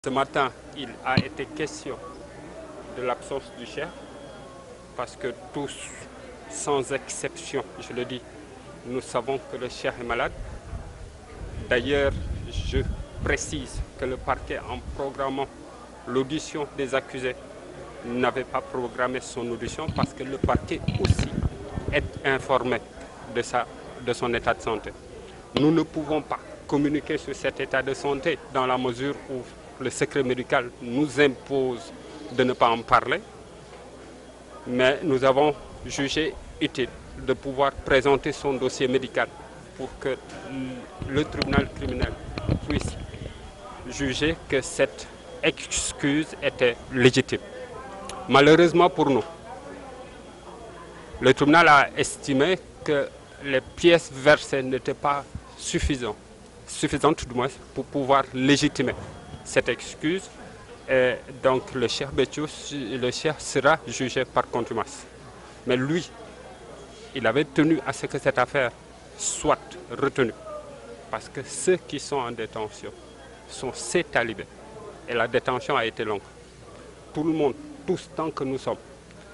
Ce matin, il a été question de l'absence du cheikh parce que tous, sans exception, je le dis, nous savons que le cheikh est malade. D'ailleurs, je précise que le parquet, en programmant l'audition des accusés, n'avait pas programmé son audition parce que le parquet aussi est informé de son état de santé. Nous ne pouvons pas communiquer sur cet état de santé dans la mesure où le secret médical nous impose de ne pas en parler, mais nous avons jugé utile de pouvoir présenter son dossier médical pour que le tribunal criminel puisse juger que cette excuse était légitime. Malheureusement pour nous, le tribunal a estimé que les pièces versées n'étaient pas suffisantes du moins pour pouvoir légitimer cette excuse. Et donc le cheikh sera jugé par contumace. Mais lui, il avait tenu à ce que cette affaire soit retenue. Parce que ceux qui sont en détention sont ces talibés. Et la détention a été longue. Tout le monde, tous tant que nous sommes,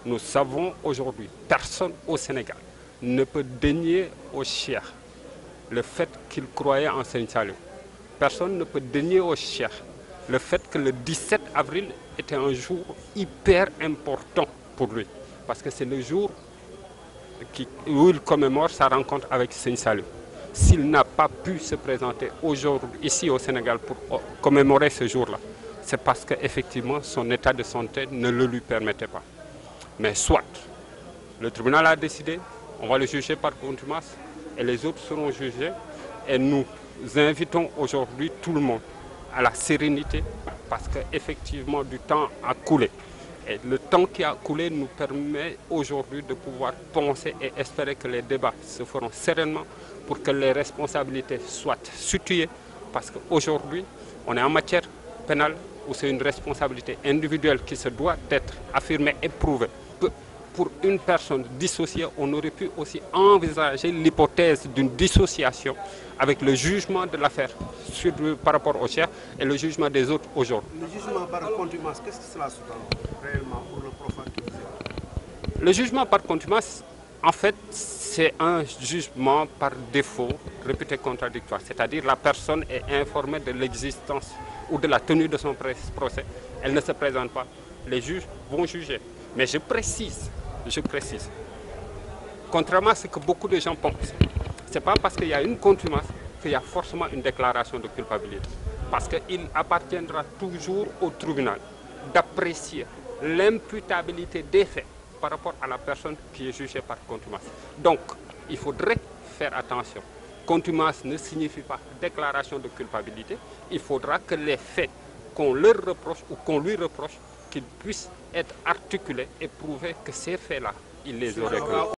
nous savons aujourd'hui, personne au Sénégal ne peut dénier au cheikh le fait qu'il croyait en Seigne Saliou. Personne ne peut dénier au cheikh le fait que le 17 avril était un jour hyper important pour lui. Parce que c'est le jour où il commémore sa rencontre avec Seigne Saliou. S'il n'a pas pu se présenter aujourd'hui ici au Sénégal pour commémorer ce jour-là, c'est parce qu'effectivement son état de santé ne le lui permettait pas. Mais soit, le tribunal a décidé, on va le juger par contumace et les autres seront jugés. Et nous invitons aujourd'hui tout le monde à la sérénité parce qu'effectivement du temps a coulé. Et le temps qui a coulé nous permet aujourd'hui de pouvoir penser et espérer que les débats se feront sereinement pour que les responsabilités soient situées. Parce qu'aujourd'hui, on est en matière pénale où c'est une responsabilité individuelle qui se doit d'être affirmée et prouvée. Pour une personne dissociée, on aurait pu aussi envisager l'hypothèse d'une dissociation avec le jugement de l'affaire par rapport au cheikh et le jugement des autres aujourd'hui. Le jugement par contumace, qu'est-ce que cela sous-tend réellement pour le profane qui vous est? Le jugement par contumace, en fait, c'est un jugement par défaut réputé contradictoire. C'est-à-dire la personne est informée de l'existence ou de la tenue de son procès. Elle ne se présente pas. Les juges vont juger. Mais je précise, contrairement à ce que beaucoup de gens pensent, ce n'est pas parce qu'il y a une contumace qu'il y a forcément une déclaration de culpabilité. Parce qu'il appartiendra toujours au tribunal d'apprécier l'imputabilité des faits par rapport à la personne qui est jugée par contumace. Donc, il faudrait faire attention. Contumace ne signifie pas déclaration de culpabilité. Il faudra que les faits qu'on leur reproche ou qu'on lui reproche, qu'ils puissent être articulés et prouver que ces faits-là, il les aurait commis.